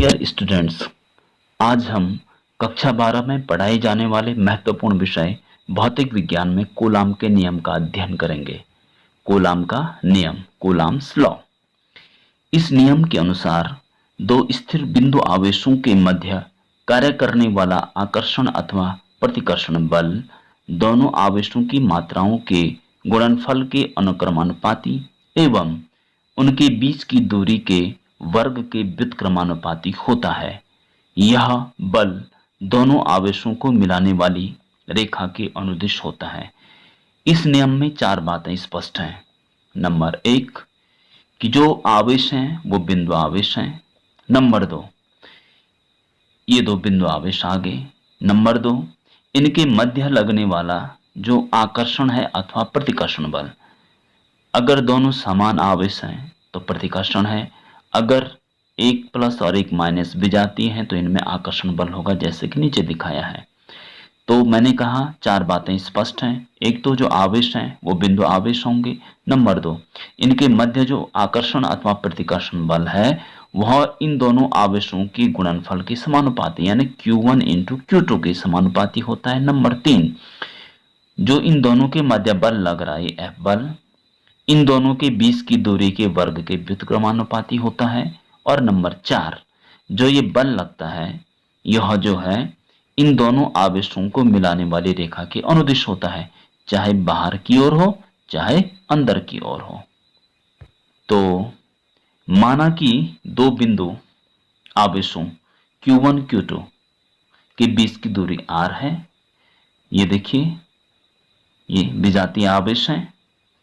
Dear students, आज हम कक्षा 12 में पढ़ाए जाने वाले महत्वपूर्ण विषय भौतिक विज्ञान में कूलाम के नियम का अध्ययन करेंगे। कूलाम का नियम, कूलाम्स लॉ। इस नियम के अनुसार दो स्थिर बिंदु आवेशों के मध्य कार्य करने वाला आकर्षण अथवा प्रतिकर्षण बल दोनों आवेशों की मात्राओं के गुणनफल के अनुक्रमानुपाती एवं उनके बीच की दूरी के वर्ग के व्युत्क्रमानुपाती होता है। यह बल दोनों आवेशों को मिलाने वाली रेखा के अनुदिश होता है। इस नियम में चार बातें स्पष्ट हैं। नंबर 1 कि जो आवेश हैं वो बिंदु आवेश हैं। नंबर 2, ये दो बिंदु आवेश आगे। नंबर 2, इनके मध्य लगने वाला जो आकर्षण है अथवा प्रतिकर्षण बल, अगर दोनों समान आवेश हैं तो प्रतिकर्षण है, अगर एक प्लस और एक माइनस विजातीय हैं तो इनमें आकर्षण बल होगा, जैसे कि नीचे दिखाया है। तो मैंने कहा चार बातें स्पष्ट हैं। एक तो जो आवेश हैं वो बिंदु आवेश होंगे। नंबर 2, इनके मध्य जो आकर्षण अथवा प्रतिकर्षण बल है वह इन दोनों आवेशों की गुणनफल के समानुपाती यानी Q1 इंटू Q2 के समानुपाती होता है। नंबर 3, जो इन दोनों के मध्य बल लग रहा है F बल इन दोनों के बीच की दूरी के वर्ग के व्युत्क्रमानुपाती होता है। और नंबर 4, जो ये बल लगता है यह जो है इन दोनों आवेशों को मिलाने वाली रेखा के अनुदिश होता है, चाहे बाहर की ओर हो चाहे अंदर की ओर हो। तो माना कि दो बिंदु आवेशों Q1 Q2 के बीच की दूरी r है। ये देखिए ये विजातीय आवेश हैं,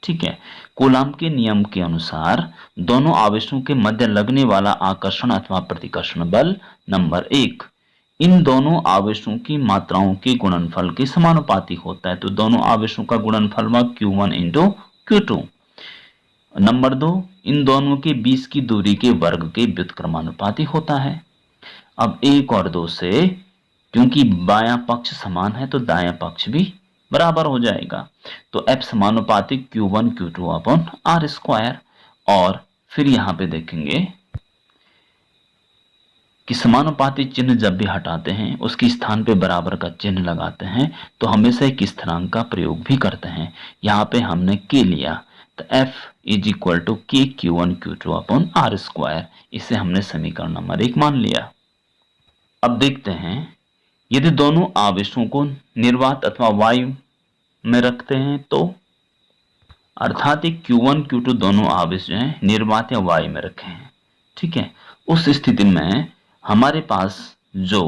ठीक है। कूलाम के नियम के अनुसार दोनों आवेशों के मध्य लगने वाला आकर्षण अथवा प्रतिकर्षण बल नंबर 1 इन दोनों आवेशों की मात्राओं के गुणनफल के समानुपाती होता है। तो दोनों आवेशों का गुणनफल हुआ Q1 इंटू Q2। नंबर 2, इन दोनों के बीच की दूरी के वर्ग के व्युत्क्रमानुपाती होता है। अब 1 और 2 से क्योंकि बायां पक्ष समान है तो दायां पक्ष भी बराबर हो जाएगा। तो F समानुपातिक Q1 Q2 upon R square. और फिर यहां पे देखेंगे कि समानुपाती चिन्ह जब भी हटाते हैं उसके स्थान पे बराबर का चिन्ह लगाते हैं तो हमेशा एक स्थिरांक का प्रयोग भी करते हैं। यहाँ पे हमने K लिया तो F is equal to K Q1 Q2 upon R square. इसे हमने समीकरण नंबर 1 मान लिया। अब देखते हैं यदि दोनों आवेशों को निर्वात अथवा वायु में रखते हैं तो अर्थात Q1 Q2 दोनों आवेश जो हैं निर्वात या वायु में रखे हैं, ठीक है। उस स्थिति में हमारे पास जो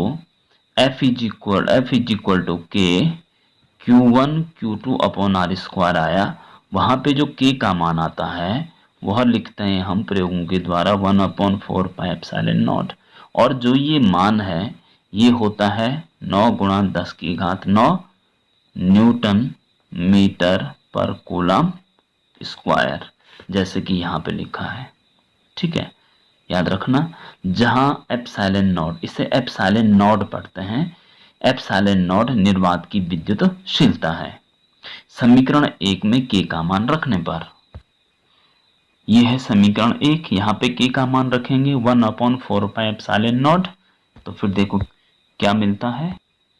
F is equal to K Q1 Q2 upon R square आया, वहां पे जो K का मान आता है वह लिखते हैं हम प्रयोगों के द्वारा 1/4 पाई एप्सिलॉन नॉट। और जो ये मान है ये होता है 9 गुणा 10 की घात 9 न्यूटन मीटर पर कूलम स्क्वायर, जैसे कि यहाँ पे लिखा है, ठीक है। याद रखना जहां एप्सिलॉन नॉट, इसे एप्सिलॉन नॉट पढ़ते हैं। एप्सिलॉन नॉट निर्वात की विद्युतशीलता है। समीकरण 1 में K का मान रखने पर, यह है समीकरण 1, यहाँ पे K का मान रखेंगे 1/4 पाई एप्सिलॉन नॉट। तो फिर देखो क्या मिलता है,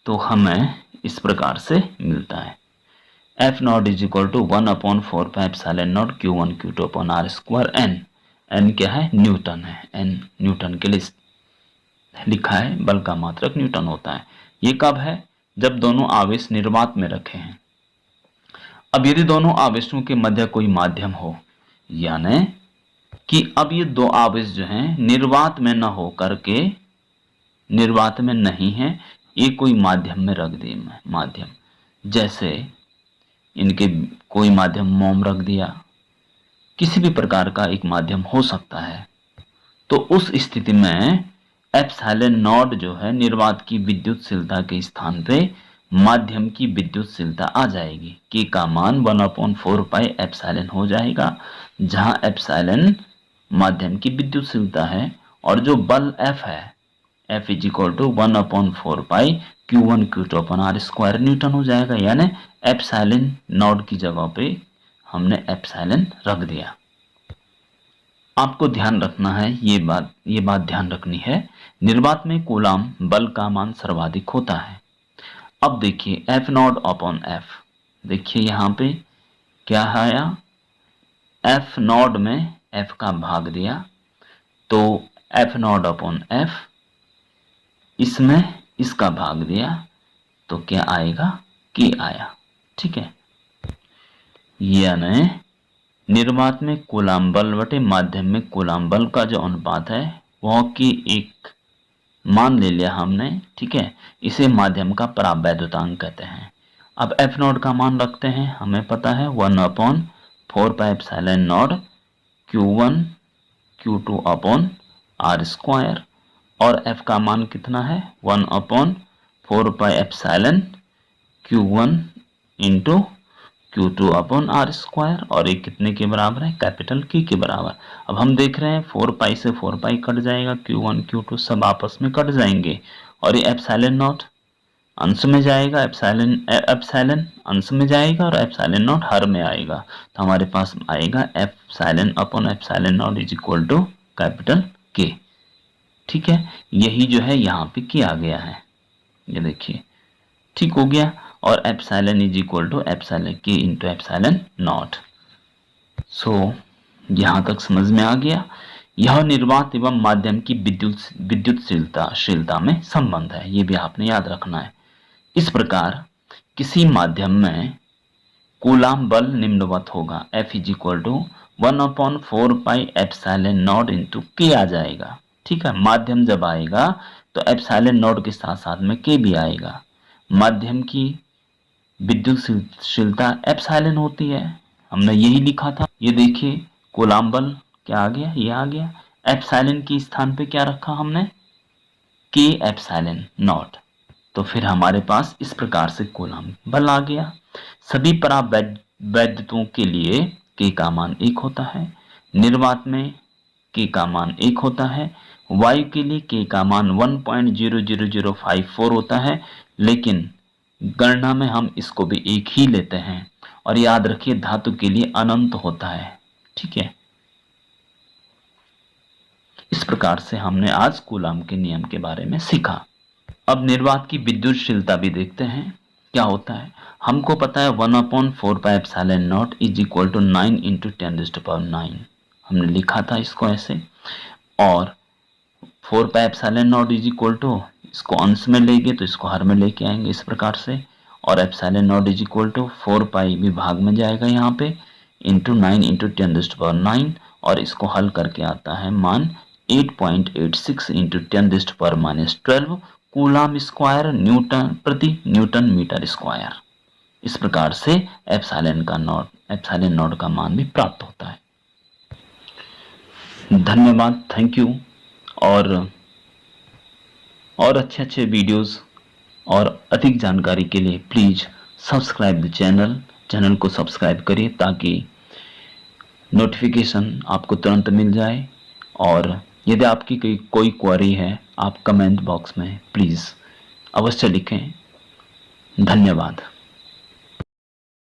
तो हमें इस प्रकार से मिलता है F not is equal to 1/4 pi epsilon not Q1 Q2 upon R square n। n क्या है, न्यूटन है। n न्यूटन के लिए लिखा है, बल का मात्रक न्यूटन होता है। ये कब है, जब दोनों आवेश निर्वात में रखे हैं। अब यदि दोनों आवेशों के मध्य कोई माध्यम हो, यानी कि अब ये दो आवेश जो हैं निर्वात में न हो करके, निर्वात में नहीं है, ये कोई माध्यम में रख दिए, माध्यम जैसे इनके कोई माध्यम मोम रख दिया, किसी भी प्रकार का एक माध्यम हो सकता है। तो उस स्थिति में एप्सिलॉन नॉट जो है निर्वात की विद्युतशीलता के स्थान पे माध्यम की विद्युतशीलता आ जाएगी। K का मान 1/4 पाई एप्सिलॉन हो जाएगा, जहां एप्सिलॉन माध्यम की विद्युतशीलता है और जो बल F है F is equal to 1/4 pi Q1 Q2 upon R square newton हो जाएगा। यानी एप्सिलॉन नॉट की जगह पे हमने एप्सिलॉन रख दिया। आपको ध्यान रखना है, ये बात ध्यान रखनी है, निर्वात में कूलाम बल का मान सर्वाधिक होता है। अब देखिए एफ नॉट अपॉन एफ, देखिए यहां पे क्या आया, एफ नॉट में एफ का भाग दिया तो एफ नॉट अपॉन एफ, इसमें इसका भाग दिया तो क्या आएगा, के आया। ठीक है, यानी निर्वात में कूलाम बल बटे माध्यम में कूलाम बल का जो अनुपात है वह की एक मान ले लिया हमने। ठीक है, इसे माध्यम का परावैद्युतांक कहते हैं। अब एफ नॉट का मान रखते हैं, हमें पता है 1/4πε0 Q1 Q2 upon R square, और एफ का मान कितना है 1/4πε Q1 into Q2 upon R square, और ये कितने के बराबर है, कैपिटल की के बराबर। अब हम देख रहे हैं 4π से 4π कट जाएगा, Q1 Q2 सब आपस में कट जाएंगे, और ये एप्सिलॉन नॉट अंश में जाएगा, एप्सिलॉन अंश में जाएगा और एप्सिलॉन नॉट हर में आएगा, तो हमारे पास आएगा epsilon upon epsilon not is equal to capital K. ठीक है, यही जो है यहाँ पे किया गया है, ये देखिए ठीक हो गया, और epsilon is equal to epsilon K into epsilon not. So यहाँ तक समझ में आ गया। यह निर्वात एवं माध्यम की विद्युतशीलता में संबंध है, ये भी आपने याद रखना है। इस प्रकार किसी माध्यम में कूलाम बल निम्नवत होगा, F is equal to 1/4πε0 into के आ जाएगा। ठीक है, माध्यम जब आएगा तो एप्सिलॉन नॉट के साथ साथ में के भी आएगा। माध्यम की विद्युतशीलता एप्सिलॉन होती है, हमने यही लिखा था। ये देखिए कूलाम बल क्या आ गया, ये आ गया, एप्सिलॉन के स्थान पे क्या रखा हमने, के एप्सिलॉन नॉट, तो फिर हमारे पास इस प्रकार से कूलाम बल आ गया। सभी परावैद्युतों के लिए के का मान 1 होता है, निर्वात में के का मान 1 होता है, वायु के लिए के का मान 1.00054 होता है, लेकिन गणना में हम इसको भी 1 ही लेते हैं, और याद रखिए धातु के लिए अनंत होता है। ठीक है, इस प्रकार से हमने आज कूलाम के नियम के बारे में सीखा। अब निर्वात की विद्युतशीलता भी देखते हैं क्या होता है। हमको पता है 1/4πε0 इज इक्वल टू 9 इंटू 10⁹, हमने लिखा था इसको ऐसे, और 4πε0 इज इक्वल टू, इसको अंश में लेंगे तो इसको हर में लेके आएंगे इस प्रकार से, और epsilon not is equal to 4π भी भाग में जाएगा यहाँ पे, इंटू 9 इंटू 10⁹, और इसको हल करके आता है मान 8.86 इंटू 10⁻12 कूलाम स्क्वायर न्यूटन प्रति न्यूटन मीटर स्क्वायर। इस प्रकार से एप्सिलॉन नॉट का मान भी प्राप्त होता है। धन्यवाद, थैंक यू। और अच्छे वीडियोस और अधिक जानकारी के लिए प्लीज सब्सक्राइब द चैनल को सब्सक्राइब करिए ताकि नोटिफिकेशन आपको तुरंत मिल जाए। और यदि आपकी कोई क्वेरी है आप कमेंट बॉक्स में प्लीज़ अवश्य लिखें। धन्यवाद।